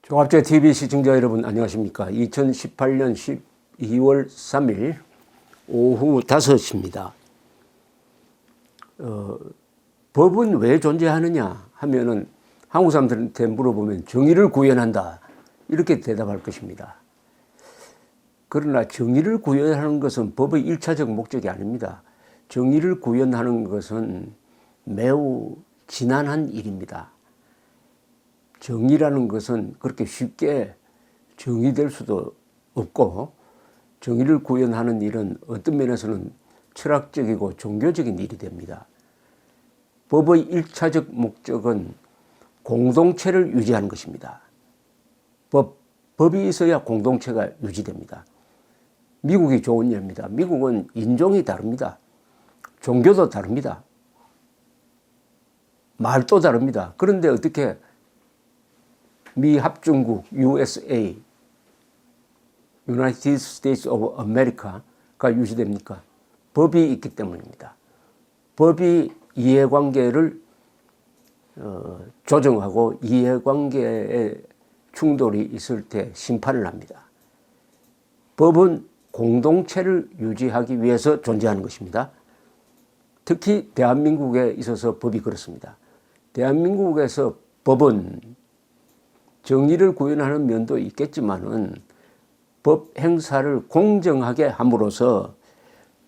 종합제 TV 시청자 여러분 안녕하십니까. 2018년 12월 3일 오후 5시입니다. 법은 왜 존재하느냐 하면은 한국 사람들한테 물어보면 정의를 구현한다 이렇게 대답할 것입니다. 그러나 정의를 구현하는 것은 법의 1차적 목적이 아닙니다. 정의를 구현하는 것은 매우 지난한 일입니다. 정의라는 것은 그렇게 쉽게 정의될 수도 없고, 정의를 구현하는 일은 어떤 면에서는 철학적이고 종교적인 일이 됩니다. 법의 1차적 목적은 공동체를 유지하는 것입니다. 법이 있어야 공동체가 유지됩니다. 미국이 좋은 예입니다. 미국은 인종이 다릅니다. 종교도 다릅니다. 말도 다릅니다. 그런데 어떻게 미 합중국 USA, United States of America가 유지됩니까? 법이 있기 때문입니다. 법이 이해관계를 조정하고 이해관계에 충돌이 있을 때 심판을 합니다. 법은 공동체를 유지하기 위해서 존재하는 것입니다. 특히 대한민국에 있어서 법이 그렇습니다. 대한민국에서 법은 정의를 구현하는 면도 있겠지만은 법 행사를 공정하게 함으로써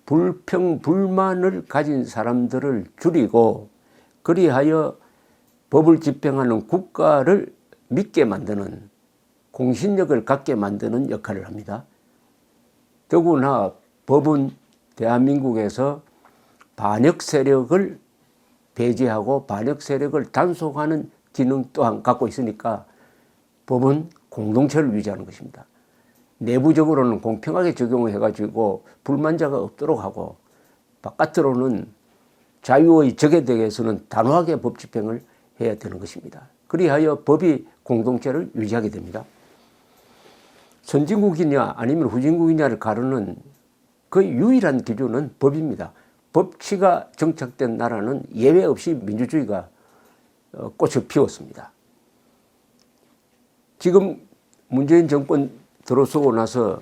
불평, 불만을 가진 사람들을 줄이고 그리하여 법을 집행하는 국가를 믿게 만드는 공신력을 갖게 만드는 역할을 합니다. 더구나 법은 대한민국에서 반역 세력을 배제하고 반역 세력을 단속하는 기능 또한 갖고 있으니까 법은 공동체를 유지하는 것입니다. 내부적으로는 공평하게 적용을 해가지고 불만자가 없도록 하고 바깥으로는 자유의 적에 대해서는 단호하게 법 집행을 해야 되는 것입니다. 그리하여 법이 공동체를 유지하게 됩니다. 선진국이냐 아니면 후진국이냐를 가르는 그 유일한 기준은 법입니다. 법치가 정착된 나라는 예외 없이 민주주의가 꽃을 피웠습니다. 지금 문재인 정권 들어서고 나서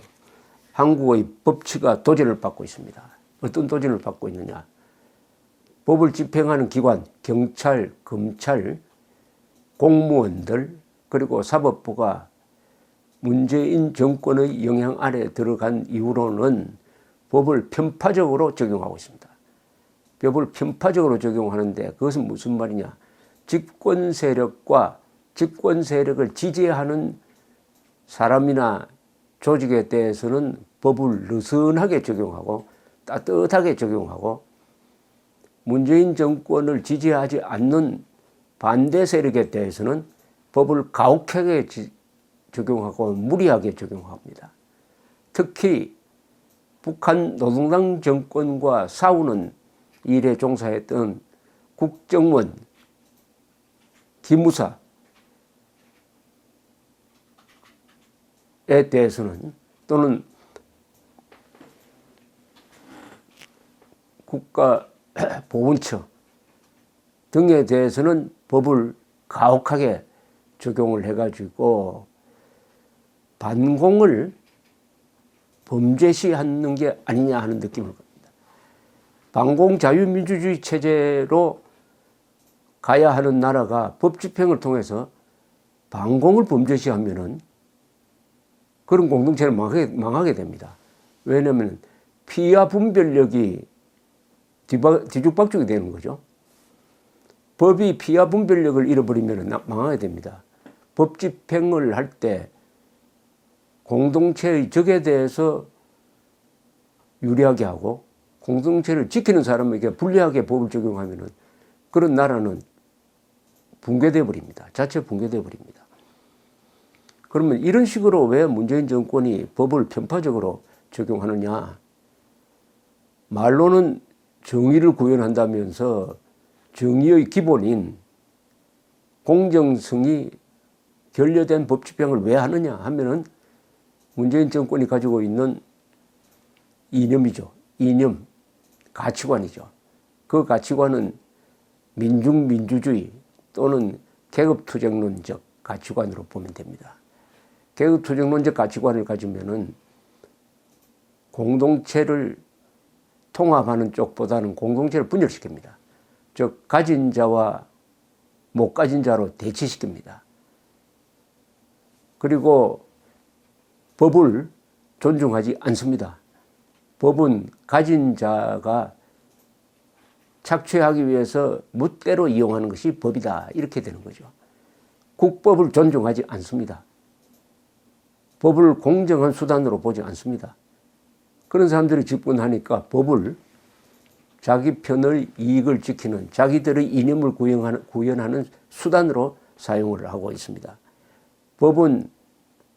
한국의 법치가 도전을 받고 있습니다. 어떤 도전을 받고 있느냐. 법을 집행하는 기관, 경찰, 검찰, 공무원들 그리고 사법부가 문재인 정권의 영향 아래 들어간 이후로는 법을 편파적으로 적용하고 있습니다. 법을 편파적으로 적용하는데 그것은 무슨 말이냐. 집권 세력과 집권 세력을 지지하는 사람이나 조직에 대해서는 법을 느슨하게 적용하고 따뜻하게 적용하고 문재인 정권을 지지하지 않는 반대 세력에 대해서는 법을 가혹하게 적용하고 무리하게 적용합니다. 특히 북한 노동당 정권과 싸우는 일에 종사했던 국정원, 기무사 에 대해서는 또는 국가보훈처 등에 대해서는 법을 가혹하게 적용을 해가지고 반공을 범죄시하는 게 아니냐 하는 느낌을 겁니다. 반공 자유민주주의 체제로 가야 하는 나라가 법 집행을 통해서 반공을 범죄시하면은 그런 공동체는 망하게 됩니다. 왜냐하면 피와 분별력이 뒤죽박죽이 되는 거죠. 법이 피와 분별력을 잃어버리면 망하게 됩니다. 법 집행을 할 때 공동체의 적에 대해서 유리하게 하고 공동체를 지키는 사람에게 불리하게 법을 적용하면 그런 나라는 붕괴되어 버립니다. 자체 붕괴되어 버립니다. 그러면 이런 식으로 왜 문재인 정권이 법을 편파적으로 적용하느냐. 말로는 정의를 구현한다면서 정의의 기본인 공정성이 결여된 법 집행을 왜 하느냐 하면은 문재인 정권이 가지고 있는 이념이죠. 이념, 가치관이죠. 그 가치관은 민중민주주의 또는 계급투쟁론적 가치관으로 보면 됩니다. 계급투쟁론적 가치관을 가지면은 공동체를 통합하는 쪽보다는 공동체를 분열시킵니다. 즉 가진 자와 못 가진 자로 대치시킵니다. 그리고 법을 존중하지 않습니다. 법은 가진 자가 착취하기 위해서 무대로 이용하는 것이 법이다. 이렇게 되는 거죠. 국법을 존중하지 않습니다. 법을 공정한 수단으로 보지 않습니다. 그런 사람들이 집권하니까 법을 자기 편의 이익을 지키는 자기들의 이념을 구현하는 수단으로 사용을 하고 있습니다. 법은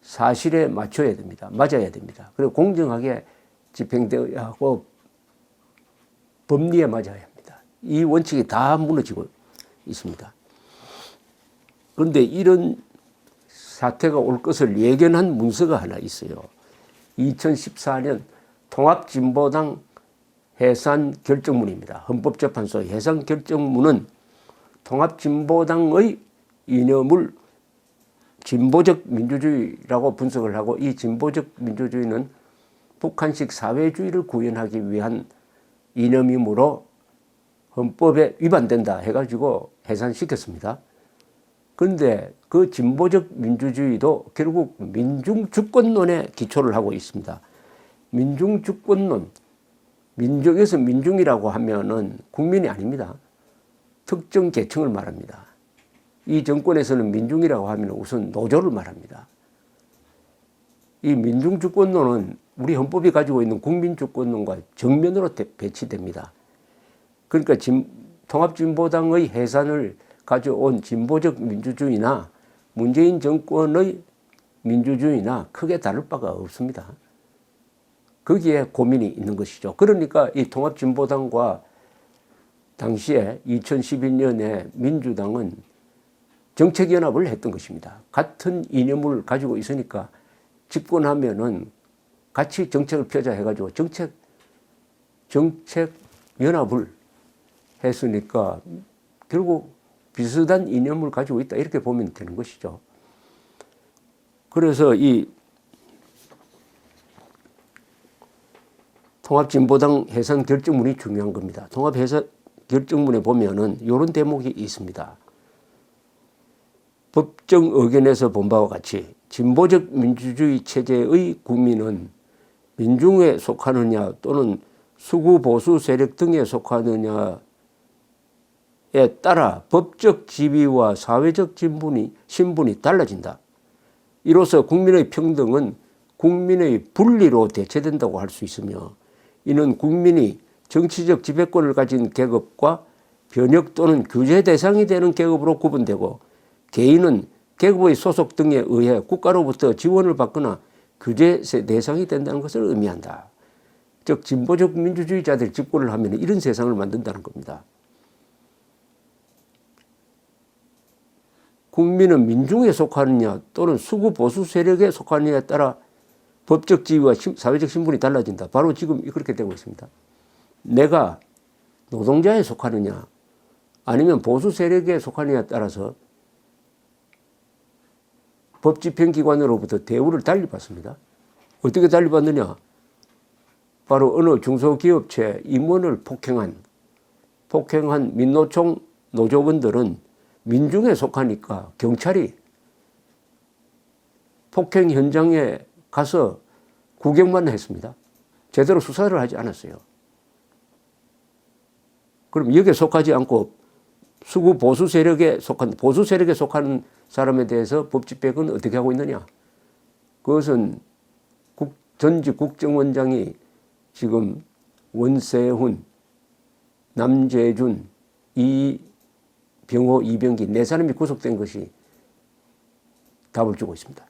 사실에 맞춰야 됩니다. 맞아야 됩니다. 그리고 공정하게 집행되어야 하고 법리에 맞아야 합니다. 이 원칙이 다 무너지고 있습니다. 그런데 이런 사태가 올 것을 예견한 문서가 하나 있어요. 2014년 통합진보당 해산결정문입니다. 헌법재판소의 해산결정문은 통합진보당의 이념을 진보적 민주주의라고 분석을 하고, 이 진보적 민주주의는 북한식 사회주의를 구현하기 위한 이념이므로 헌법에 위반된다 해가지고 해산시켰습니다. 그런데 그 진보적 민주주의도 결국 민중주권론에 기초를 하고 있습니다. 민중주권론, 여기서 민중이라고 하면은 국민이 아닙니다. 특정 계층을 말합니다. 이 정권에서는 민중이라고 하면 우선 노조를 말합니다. 이 민중주권론은 우리 헌법이 가지고 있는 국민주권론과 정면으로 배치됩니다. 그러니까 통합진보당의 해산을 가져온 진보적 민주주의나 문재인 정권의 민주주의나 크게 다를 바가 없습니다. 거기에 고민이 있는 것이죠. 그러니까 이 통합진보당과 당시에 2012년에 민주당은 정책연합을 했던 것입니다. 같은 이념을 가지고 있으니까 집권하면은 같이 정책을 펴자 해가지고 정책연합을 했으니까 결국 비슷한 이념을 가지고 있다 이렇게 보면 되는 것이죠. 그래서 이 통합진보당 해산 결정문이 중요한 겁니다. 통합 해산 결정문에 보면은 이런 대목이 있습니다. 법정 의견에서 본 바와 같이 진보적 민주주의 체제의 국민은 민중에 속하느냐 또는 수구 보수 세력 등에 속하느냐에 따라 법적 지위와 사회적 신분이 달라진다. 이로써 국민의 평등은 국민의 분리로 대체된다고 할 수 있으며, 이는 국민이 정치적 지배권을 가진 계급과 변혁 또는 규제 대상이 되는 계급으로 구분되고, 개인은 계급의 소속 등에 의해 국가로부터 지원을 받거나 규제 대상이 된다는 것을 의미한다. 즉 진보적 민주주의자들이 집권을 하면 이런 세상을 만든다는 겁니다. 국민은 민중에 속하느냐 또는 수구 보수 세력에 속하느냐에 따라 법적 지위와 사회적 신분이 달라진다. 바로 지금 그렇게 되고 있습니다. 내가 노동자에 속하느냐 아니면 보수 세력에 속하느냐에 따라서 법집행기관으로부터 대우를 달리 받습니다. 어떻게 달리 받느냐? 바로 어느 중소기업체 임원을 폭행한 민노총 노조원들은 민중에 속하니까 경찰이 폭행 현장에 가서 구경만 했습니다. 제대로 수사를 하지 않았어요. 그럼 여기에 속하지 않고 수구 보수 세력에 속하는 사람에 대해서 법 집행은 어떻게 하고 있느냐? 그것은 전직 국정원장이 지금 원세훈, 남재준, 이병호, 이병기 네 사람이 구속된 것이 답을 주고 있습니다.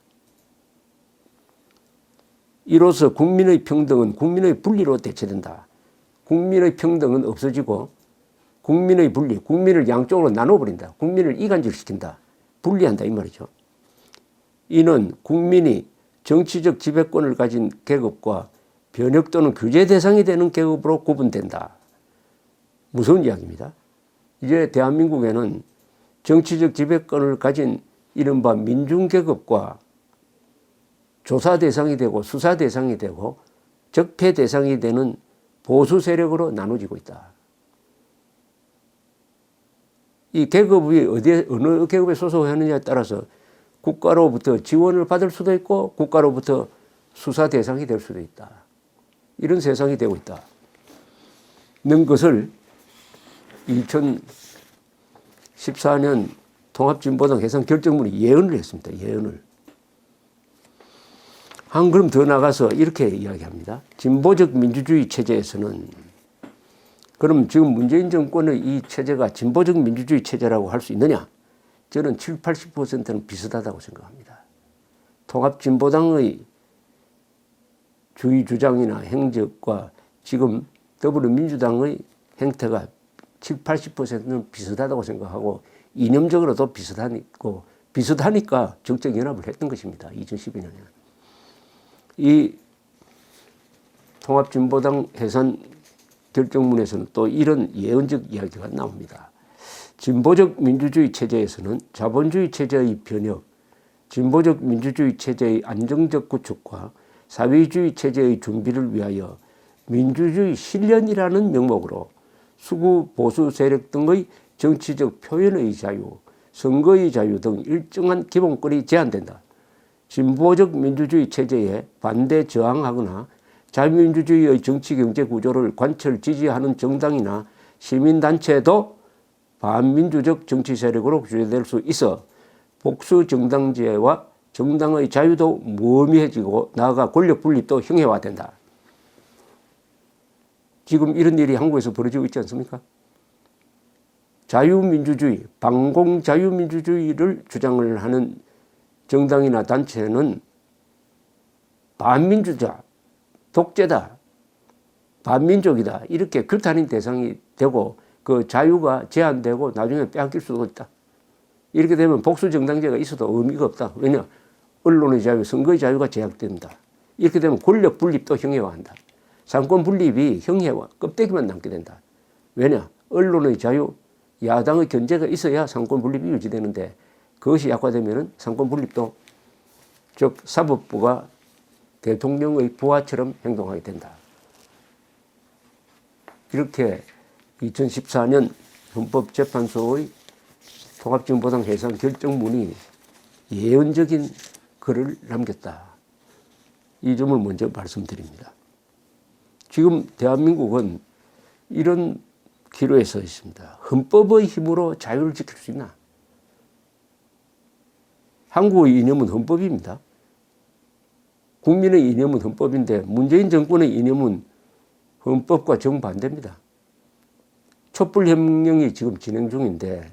이로써 국민의 평등은 국민의 분리로 대체된다. 국민의 평등은 없어지고 국민의 분리, 국민을 양쪽으로 나눠버린다. 국민을 이간질시킨다. 분리한다 이 말이죠. 이는 국민이 정치적 지배권을 가진 계급과 변혁 또는 규제 대상이 되는 계급으로 구분된다. 무서운 이야기입니다. 이제 대한민국에는 정치적 지배권을 가진 이른바 민중계급과 조사 대상이 되고 수사 대상이 되고 적폐 대상이 되는 보수 세력으로 나눠지고 있다. 이 계급이 어느 계급에 소속하느냐에 따라서 국가로부터 지원을 받을 수도 있고 국가로부터 수사 대상이 될 수도 있다. 이런 세상이 되고 있다. 는 것을 2014년 통합진보당 해산 결정문이 예언을 했습니다. 예언을. 한 걸음 더 나가서 이렇게 이야기합니다. 진보적 민주주의 체제에서는 그럼 지금 문재인 정권의 이 체제가 진보적 민주주의 체제라고 할 수 있느냐? 저는 70, 80%는 비슷하다고 생각합니다. 통합진보당의 주의 주장이나 행적과 지금 더불어민주당의 행태가 70, 80%는 비슷하다고 생각하고 이념적으로도 비슷하니까 정책연합을 했던 것입니다. 2012년에. 이 통합진보당 해산 결정문에서는 또 이런 예언적 이야기가 나옵니다. 진보적 민주주의 체제에서는 자본주의 체제의 변혁, 진보적 민주주의 체제의 안정적 구축과 사회주의 체제의 준비를 위하여 민주주의 실현이라는 명목으로 수구 보수 세력 등의 정치적 표현의 자유, 선거의 자유 등 일정한 기본권이 제한된다. 진보적 민주주의 체제에 반대 저항하거나 자유민주주의의 정치경제 구조를 관철 지지하는 정당이나 시민단체도 반민주적 정치 세력으로 규제될 수 있어 복수 정당제와 정당의 자유도 무의미해지고 나아가 권력 분립도 형해화된다. 지금 이런 일이 한국에서 벌어지고 있지 않습니까? 자유민주주의, 반공자유민주주의를 주장을 하는 정당이나 단체는 반민주자, 독재다, 반민족이다 이렇게 규탄의 대상이 되고 그 자유가 제한되고 나중에 빼앗길 수도 있다. 이렇게 되면 복수정당제가 있어도 의미가 없다. 왜냐? 언론의 자유, 선거의 자유가 제약된다. 이렇게 되면 권력 분립도 형해화한다. 상권 분립이 형해화, 껍데기만 남게 된다. 왜냐? 언론의 자유, 야당의 견제가 있어야 상권 분립이 유지되는데 그것이 약화되면 상권 분립도 즉 사법부가 대통령의 부하처럼 행동하게 된다. 이렇게 2014년 헌법재판소의 통합진보당 해산 결정문이 예언적인 글을 남겼다. 이 점을 먼저 말씀드립니다. 지금 대한민국은 이런 기로에 서 있습니다. 헌법의 힘으로 자유를 지킬 수 있나? 한국의 이념은 헌법입니다. 국민의 이념은 헌법인데 문재인 정권의 이념은 헌법과 정반대입니다. 촛불혁명이 지금 진행 중인데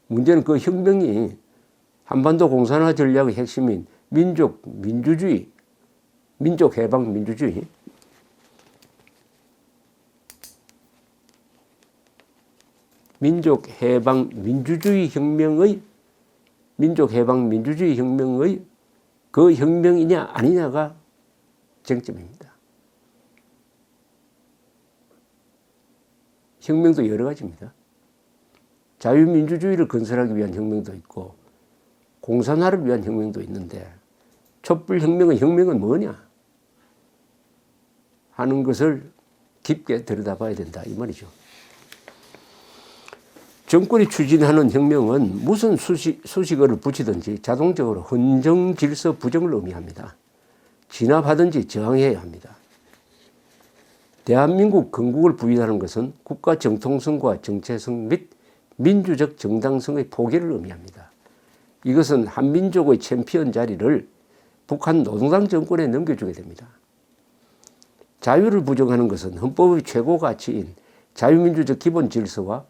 문제는 그 혁명이 한반도 공산화 전략의 핵심인 민족, 민주주의, 민족 해방 민주주의, 민족 해방 민주주의 혁명의 민족 해방 민주주의 혁명의 그 혁명이냐 아니냐가 쟁점입니다. 혁명도 여러 가지입니다. 자유민주주의를 건설하기 위한 혁명도 있고 공산화를 위한 혁명도 있는데 촛불혁명의 혁명은 뭐냐 하는 것을 깊게 들여다봐야 된다 이 말이죠. 정권이 추진하는 혁명은 무슨 수식어를 붙이든지 자동적으로 헌정 질서 부정을 의미합니다. 진압하든지 저항해야 합니다. 대한민국 건국을 부인하는 것은 국가 정통성과 정체성 및 민주적 정당성의 포기를 의미합니다. 이것은 한민족의 챔피언 자리를 북한 노동당 정권에 넘겨주게 됩니다. 자유를 부정하는 것은 헌법의 최고 가치인 자유민주적 기본 질서와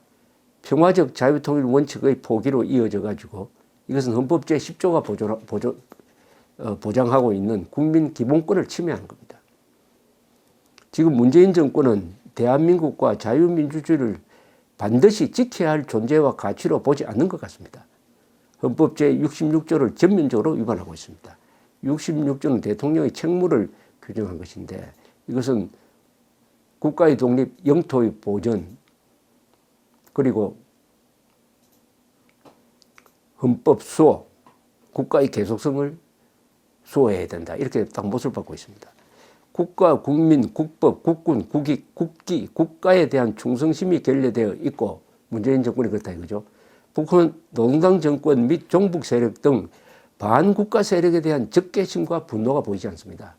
평화적 자유통일 원칙의 포기로 이어져 가지고 이것은 헌법 제10조가 보장하고 있는 국민 기본권을 침해하는 겁니다. 지금 문재인 정권은 대한민국과 자유민주주의를 반드시 지켜야 할 존재와 가치로 보지 않는 것 같습니다. 헌법 제66조를 전면적으로 위반하고 있습니다. 66조는 대통령의 책무를 규정한 것인데 이것은 국가의 독립, 영토의 보전, 그리고 헌법 수호, 국가의 계속성을 수호해야 된다. 이렇게 딱 못을 받고 있습니다. 국가, 국민, 국법, 국군, 국익, 국기, 국가에 대한 충성심이 결여되어 있고 문재인 정권이 그렇다 이거죠. 북한 노동당 정권 및 종북 세력 등 반국가 세력에 대한 적개심과 분노가 보이지 않습니다.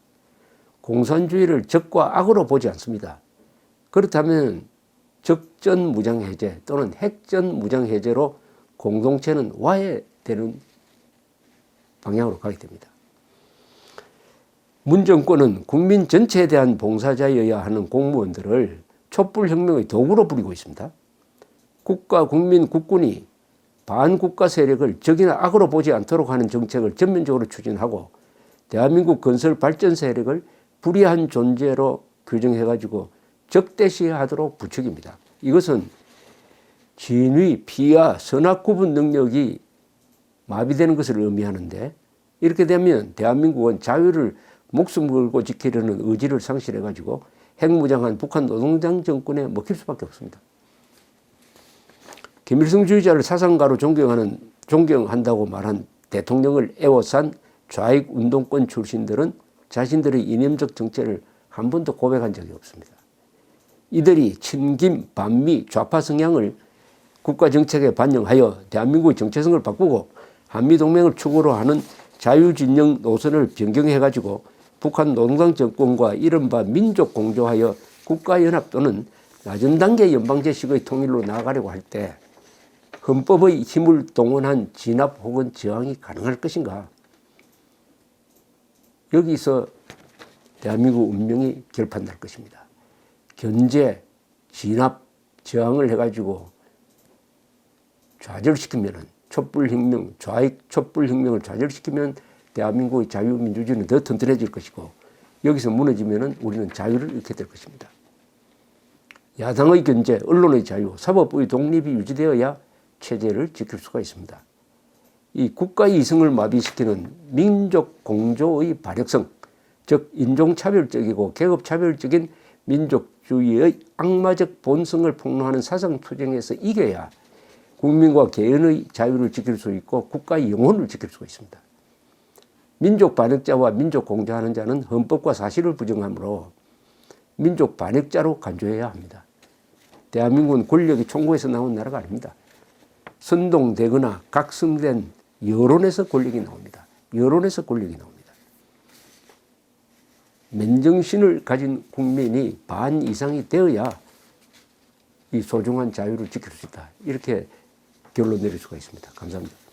공산주의를 적과 악으로 보지 않습니다. 그렇다면 적전 무장해제 또는 핵전 무장해제로 공동체는 와해되는 방향으로 가게 됩니다. 문 정권은 국민 전체에 대한 봉사자여야 하는 공무원들을 촛불혁명의 도구로 부리고 있습니다. 국가, 국민, 국군이 반국가 세력을 적이나 악으로 보지 않도록 하는 정책을 전면적으로 추진하고 대한민국 건설 발전 세력을 불의한 존재로 규정해가지고 적대시하도록 부추깁니다. 이것은 진위, 피와 선악 구분 능력이 마비되는 것을 의미하는데 이렇게 되면 대한민국은 자유를 목숨 걸고 지키려는 의지를 상실해가지고 핵무장한 북한 노동당 정권에 먹힐 수밖에 없습니다. 김일성주의자를 사상가로 존경한다고 말한 대통령을 애워싼 좌익 운동권 출신들은 자신들의 이념적 정체를 한 번도 고백한 적이 없습니다. 이들이 친김, 반미, 좌파 성향을 국가정책에 반영하여 대한민국의 정체성을 바꾸고 한미동맹을 축으로 하는 자유진영 노선을 변경해가지고 북한 노동당 정권과 이른바 민족 공조하여 국가연합 또는 낮은 단계 연방제식의 통일로 나아가려고 할 때 헌법의 힘을 동원한 진압 혹은 저항이 가능할 것인가? 여기서 대한민국 운명이 결판날 것입니다. 견제, 진압, 저항을 해가지고 좌절시키면은 촛불혁명, 좌익 촛불혁명을 좌절시키면 대한민국의 자유민주주의는 더 튼튼해질 것이고 여기서 무너지면은 우리는 자유를 잃게 될 것입니다. 야당의 견제, 언론의 자유, 사법부의 독립이 유지되어야 체제를 지킬 수가 있습니다. 이 국가의 이성을 마비시키는 민족 공조의 발역성, 즉 인종차별적이고 계급차별적인 민족주의의 악마적 본성을 폭로하는 사상투쟁에서 이겨야 국민과 개인의 자유를 지킬 수 있고 국가의 영혼을 지킬 수가 있습니다. 민족 반역자와 민족 공조하는 자는 헌법과 사실을 부정하므로 민족 반역자로 간주해야 합니다. 대한민국은 권력이 총고에서 나온 나라가 아닙니다. 선동되거나 각성된 여론에서 권력이 나옵니다. 여론에서 권력이 나옵니다. 맨정신을 가진 국민이 반 이상이 되어야 이 소중한 자유를 지킬 수 있다. 이렇게 결론 내릴 수가 있습니다. 감사합니다.